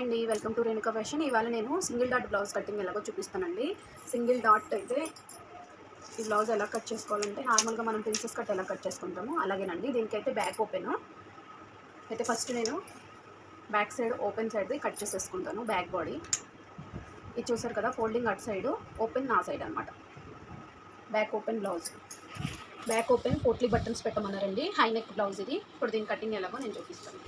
Hi అండి, welcome to Renuka fashion. ఇవాళ నేను సింగిల్ డాట్ బ్లౌజ్ కటింగ్ ఎలాగో చూపిస్తానండి. సింగిల్ డాట్ అయితే ఈ బ్లౌజ్ ఎలా కట్ చేసుకోవాలంటే నార్మల్గా మనం ప్రిన్సెస్ కట్ ఎలా కట్ చేసుకుంటామో అలాగేనండి. దీనికైతే బ్యాక్ ఓపెన్ అయితే ఫస్ట్ నేను బ్యాక్ సైడ్ ఓపెన్ సైడ్ది కట్ చేసేసుకుంటాను. బ్యాక్ బాడీ ఇది చూసారు కదా, ఫోల్డింగ్ అటు సైడ్, ఓపెన్ నా సైడ్ అనమాట. Back open blouse, back open potli buttons పెట్టమన్నారండి. హై నెక్ బ్లౌజ్ ఇది. ఇప్పుడు దీని కటింగ్ ఎలాగో నేను చూపిస్తాను.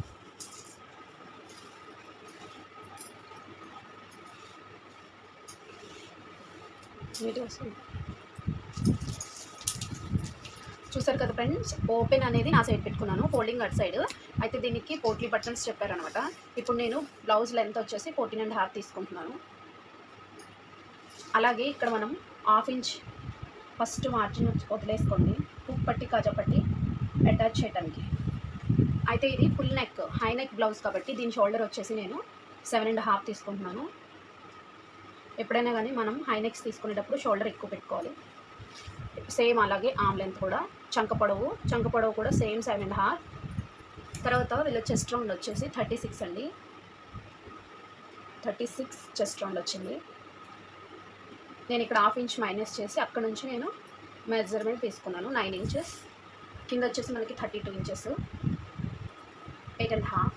చూసారు కదా ఫ్రెండ్స్, ఓపెన్ అనేది నా సైడ్ పెట్టుకున్నాను, ఫోల్డింగ్ అటు సైడ్. అయితే దీనికి పోట్లీ బటన్స్ చెప్పారనమాట. ఇప్పుడు నేను బ్లౌజ్ లెంత్ వచ్చేసి 14.5 తీసుకుంటున్నాను. అలాగే ఇక్కడ మనం ½ ఇంచ్ ఫస్ట్ మార్జిన్ వదిలేసుకోండి, హుక్ పట్టి కాజా పట్టి అటాచ్ చేయడానికి. అయితే ఇది full neck high neck blouse కాబట్టి దీని షోల్డర్ వచ్చేసి నేను 7.5 తీసుకుంటున్నాను. ఎప్పుడైనా కానీ మనం హై నెక్స్ తీసుకునేటప్పుడు షోల్డర్ ఎక్కువ పెట్టుకోవాలి. సేమ్ అలాగే ఆమ్ లెంత్ కూడా, చంక పొడవు కూడా సేమ్ 7.5. తర్వాత వీళ్ళ చెస్ట్ రౌండ్ వచ్చేసి 36 అండి. 36 చెస్ట్ రౌండ్ వచ్చింది. నేను ఇక్కడ ½ ఇంచ్ మైనస్ చేసి అక్కడ నుంచి నేను మెజర్మెంట్ తీసుకున్నాను. 9 ఇంచెస్. కింద వచ్చేసి మనకి 32 ఇంచెస్, 8.5.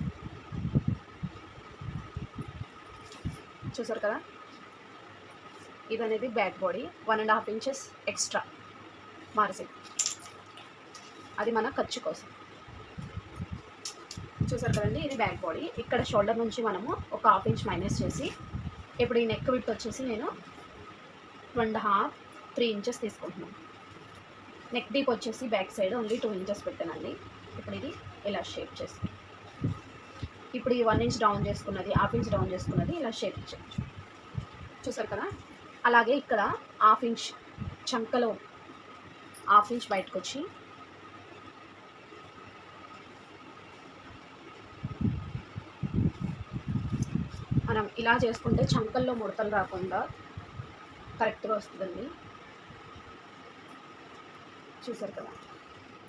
చూసారు కదా, ఇది అనేది back body. 1.5 inches extra margin, అది మన ఖర్చు కోసం. చూసారు కదండి, ఇది బ్యాక్ బాడీ. ఇక్కడ షోల్డర్ నుంచి మనము ఒక ½ ఇంచ్ మైనస్ చేసి ఇప్పుడు ఈ నెక్ విడ్త్ వచ్చేసి నేను 2.5, 3 ఇంచెస్ తీసుకుంటున్నాను. నెక్ డీప్ వచ్చేసి బ్యాక్ సైడ్ ఓన్లీ 2 ఇంచెస్ పెట్టానండి. ఇప్పుడు ఇది ఇలా షేప్ చేసి, ఇప్పుడు ఈ 1 ఇంచ్ డౌన్ చేసుకున్నది, ½ ఇంచ్ డౌన్ చేసుకున్నది ఇలా షేప్ ఇచ్చేయచ్చు. చూసారు కదా, అలాగే ఇక్కడ ½ ఇంచ్ చంకలో ½ ఇంచ్ బయటకు వచ్చి మనం ఇలా చేసుకుంటే చంకల్లో ముడతలు రాకుండా కరెక్ట్గా వస్తుందండి. చూసారు కదా,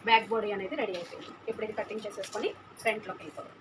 బ్యాక్ బాడీ అనేది రెడీ అయిపోయింది. ఇప్పుడు ఇది కటింగ్ చేసేసుకొని ఫ్రంట్లోకి వెళ్ళిపోవాలి.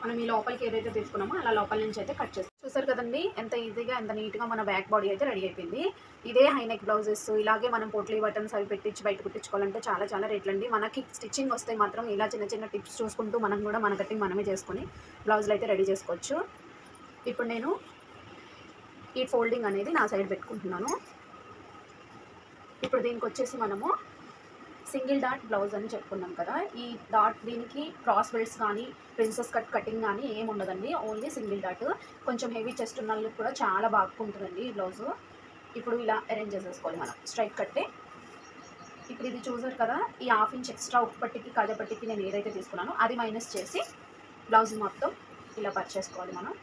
మనం ఈ లోపలికి ఏదైతే తీసుకున్నామో అలా లోపల నుంచి అయితే కట్ చేస్తాం. చూసారు కదండి, ఎంత ఈజీగా ఎంత నీట్గా మన బ్యాక్ బాడీ అయితే రెడీ అయిపోయింది. ఇదే హై నెక్ బ్లౌజెస్ ఇలాగే మనం పోట్లీ బటన్స్ అవి పెట్టించి బయట కుట్టించుకోవాలంటే చాలా చాలా రేట్లు అండి. మనకి స్టిచ్చింగ్ వస్తే మాత్రం ఇలా చిన్న చిన్న టిప్స్ చూసుకుంటూ మనం కూడా మన కటింగ్ మనమే చేసుకొని బ్లౌజులు అయితే రెడీ చేసుకోవచ్చు. ఇప్పుడు నేను ఈ ఫోల్డింగ్ అనేది నా సైడ్ పెట్టుకుంటున్నాను. ఇప్పుడు దీనికి వచ్చేసి మనము సింగిల్ డాట్ బ్లౌజ్ అని చెప్పుకున్నాం కదా, ఈ డాట్ దీనికి క్రాస్ బెల్ట్స్ కానీ ప్రిన్సెస్ కట్ కటింగ్ కానీ ఏమి ఉండదండి, ఓన్లీ సింగిల్ డాట్. కొంచెం హెవీ చెస్ట్ ఉన్న వాళ్ళకి కూడా చాలా బాగుంటుందండి ఈ బ్లౌజు. ఇప్పుడు ఇలా అరేంజ్ చేసేసుకోవాలి మనం స్ట్రైట్ కట్టే. ఇప్పుడు ఇది చూసారు కదా, ఈ ½ ఇంచ్ ఎక్స్ట్రా ఉప్పు పట్టికి కాజా పట్టికి నేను ఏదైతే తీసుకున్నానో అది మైనస్ చేసి బ్లౌజ్ మొత్తం ఇలా కట్ చేసుకోవాలి. మనం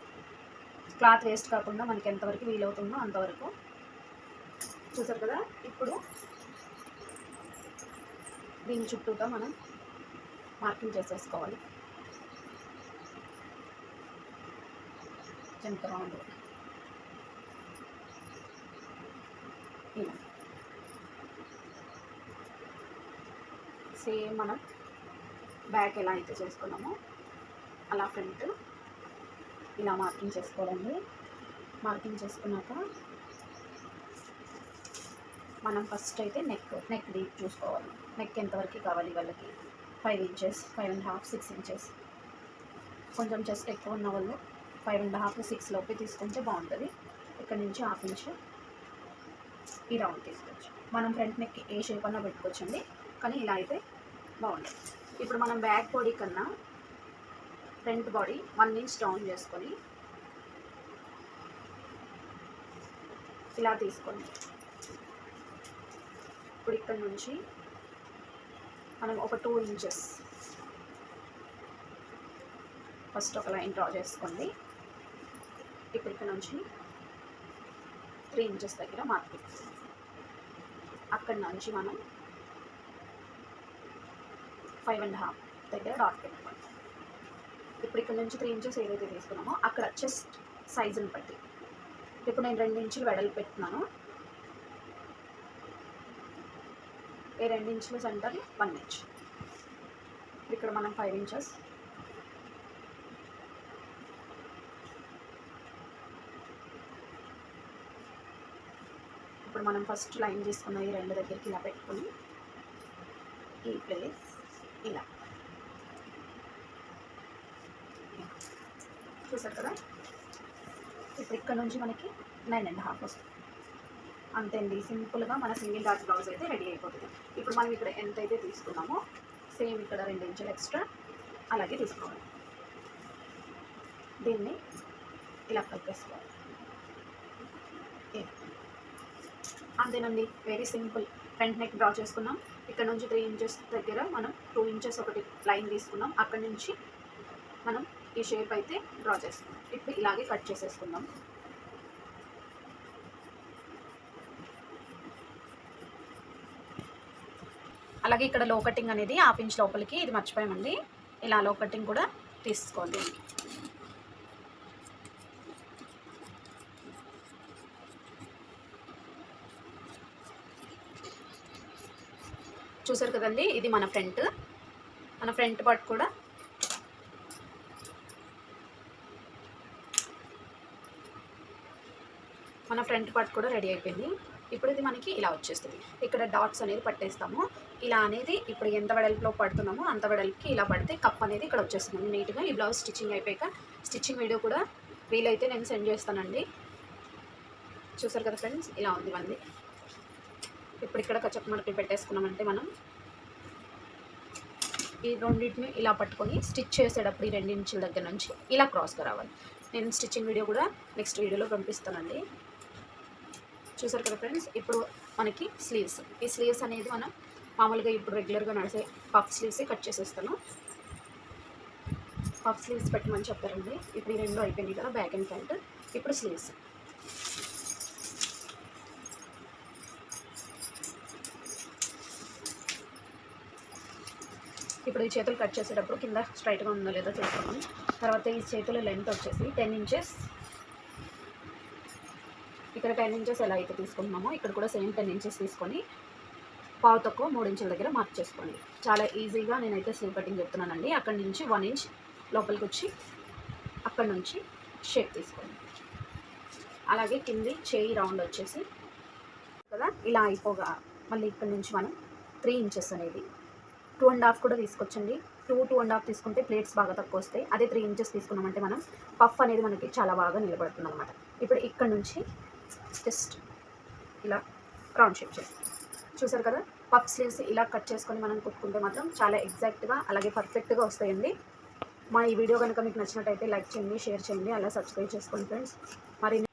క్లాత్ వేస్ట్ కాకుండా మనకి ఎంతవరకు వీలవుతుందో అంతవరకు. చూసారు కదా, ఇప్పుడు దీని చుట్టూతో మనం మార్కింగ్ చేసేసుకోవాలి. ఎంత రౌండ్ ఇలా సేమ్ మనం బ్యాక్ ఎలా అయితే చేసుకున్నామో అలా ఫ్రంట్ ఇలా మార్కింగ్ చేసుకోవాలండి. మార్కింగ్ చేసుకున్నాక మనం ఫస్ట్ అయితే నెక్ డీప్ చూసుకోవాలి. నెక్ ఎంతవరకు కావాలి వాళ్ళకి, 5 ఇంచెస్, 5.5, 6 ఇంచెస్. కొంచెం చెస్ట్ ఎక్కువ ఉన్న వాళ్ళు 5.5, 6 లోపే తీసుకుంటే బాగుంటుంది. ఇక్కడ నుంచి ½ ఇంచ్ ఈ రౌండ్ తీసుకోవచ్చు. మనం ఫ్రంట్ నెక్ ఏ షేప్ అన్నా పెట్టుకోవచ్చండి, కానీ ఇలా అయితే బాగుంటుంది. ఇప్పుడు మనం బ్యాక్ బాడీ కన్నా ఫ్రంట్ బాడీ 1 ఇంచ్ డౌన్ చేసుకొని ఇలా తీసుకోండి. ఇప్పుడు ఇక్కడ నుంచి మనం ఒక 2 ఇంచెస్ ఫస్ట్ ఒక లైన్ డ్రా చేసుకోండి. ఇప్పుడు ఇక్కడ నుంచి 3 ఇంచెస్ దగ్గర మార్కింగ్, అక్కడి నుంచి మనం 5.5 దగ్గర డాట్ పెట్టుకోండి. ఇప్పుడు ఇక్కడ నుంచి 3 ఇంచెస్ ఏదైతే తీసుకున్నామో అక్కడ చెస్ట్ సైజుని బట్టి. ఇప్పుడు నేను 2 ఇంచులు వెడల్పు పెట్టుకున్నాను. ఈ 2 ఇంచుల సెంటర్ 1 ఇంచ్. ఇక్కడ మనం 5 ఇంచెస్. ఇప్పుడు మనం ఫస్ట్ లైన్ తీసుకున్న ఈ 2 దగ్గరికి ఇలా పెట్టుకొని ఈ ప్లేస్ ఇలా చూసారు కదా. ఇప్పుడు ఇక్కడ నుంచి మనకి 9.5 వస్తుంది. అంతే అండి, సింపుల్గా మన సింగిల్ డాట్ బ్లౌజ్ అయితే రెడీ అయిపోతుంది. ఇప్పుడు మనం ఇక్కడ ఎంత అయితే తీసుకున్నామో సేమ్ ఇక్కడ 2 ఇంచులు ఎక్స్ట్రా అలాగే తీసుకోవాలి. దీన్ని ఇలా కలిపేసుకోవాలి. అంతేనండి, very simple. Front neck draw చేసుకున్నాం. ఇక్కడ నుంచి 3 ఇంచెస్ దగ్గర మనం 2 ఇంచెస్ ఒకటి లైన్ తీసుకున్నాం. అక్కడ నుంచి మనం ఈ షేప్ అయితే డ్రా చేసుకున్నాం. ఇప్పుడు ఇలాగే కట్ చేసేసుకుందాం. అలాగే ఇక్కడ లో కటింగ్ అనేది 1/2 ఇంచ్ లోపలికి, ఇది మర్చిపోయామండి, ఇలా లో కటింగ్ కూడా తీసుకోవాలి. చూసారు కదండి, ఇది మన ఫ్రంట్ పార్ట్ కూడా రెడీ అయిపోయింది. ఇప్పుడు ఇది మనకి ఇలా వచ్చేస్తుంది. ఇక్కడ డాట్స్ అనేది పట్టేస్తాము. ఇలా అనేది ఇప్పుడు ఎంత వెడల్పులో పడుతున్నామో అంత వెడల్పుకి ఇలా పడితే కప్ అనేది ఇక్కడ వచ్చేస్తుంది నీట్గా. ఈ బ్లౌజ్ స్టిచ్చింగ్ అయిపోయాక స్టిచ్చింగ్ వీడియో కూడా వీలైతే నేను సెండ్ చేస్తానండి. చూసారు కదా ఫ్రెండ్స్, ఇలా ఉంది మంది. ఇప్పుడు ఇక్కడ కచ్చప్ మార్కులు పెట్టేసుకున్నామంటే మనం ఈ రెండింటిని ఇలా పట్టుకొని స్టిచ్ చేసేటప్పుడు ఈ 2 ఇంచుల దగ్గర నుంచి ఇలా క్రాస్గా రావాలి. నేను స్టిచ్చింగ్ వీడియో కూడా నెక్స్ట్ వీడియోలో పంపిస్తానండి. చూసారు కదా ఫ్రెండ్స్, ఇప్పుడు మనకి స్లీవ్స్. ఈ స్లీవ్స్ అనేది మనం మామూలుగా ఇప్పుడు రెగ్యులర్గా నడిచే పఫ్ స్లీవ్సే కట్ చేసేస్తాను. పఫ్ స్లీవ్స్ పెట్టమని చెప్పారండి. ఇప్పుడు ఈ 2 అయిపోయినాయి కదా, బ్యాక్ అండ్ ఫ్రంట్. ఇప్పుడు స్లీవ్స్. ఇప్పుడు ఈ చేతులు కట్ చేసేటప్పుడు కింద స్ట్రైట్గా ఉందో లేదో చూసుకున్నాం. తర్వాత ఈ చేతుల లెంత్ వచ్చేసి 10 ఇంచెస్. ఇక్కడ 10 ఇంచెస్ ఎలా అయితే తీసుకుంటున్నామో ఇక్కడ కూడా సేమ్ 10 ఇంచెస్ తీసుకొని పావు తక్కువ 3 ఇంచుల దగ్గర మార్క్ చేసుకోండి. చాలా ఈజీగా నేనైతే స్లీవ్ కటింగ్ చెప్తున్నానండి. అక్కడి నుంచి 1 ఇంచ్ లోపలికి వచ్చి అక్కడి నుంచి షేప్ తీసుకోండి. అలాగే కింది చేయి రౌండ్ వచ్చేసి కదా ఇలా అయిపోగా మళ్ళీ ఇక్కడ నుంచి మనం 3 ఇంచెస్ అనేది 2.5 కూడా తీసుకొచ్చండి. 2.5 తీసుకుంటే ప్లేట్స్ బాగా తక్కువ వస్తాయి. అదే 3 ఇంచెస్ తీసుకున్నామంటే మనం పఫ్ అనేది మనకి చాలా బాగా నిలబడుతుంది అనమాట. ఇప్పుడు ఇక్కడ నుంచి జస్ట్ ఇలా రౌండ్ షేప్ చేస్తాం. చూసారు కదా, పఫ్ స్లీవ్స్ ఇలా కట్ చేసుకొని మనం కుట్టుకుంటే మాత్రం చాలా ఎగ్జాక్ట్గా అలాగే పర్ఫెక్ట్గా వస్తాయండి. మా ఈ వీడియో కనుక మీకు నచ్చినట్టయితే లైక్ చేయండి, షేర్ చేయండి, అలా సబ్స్క్రైబ్ చేసుకోండి ఫ్రెండ్స్. మరి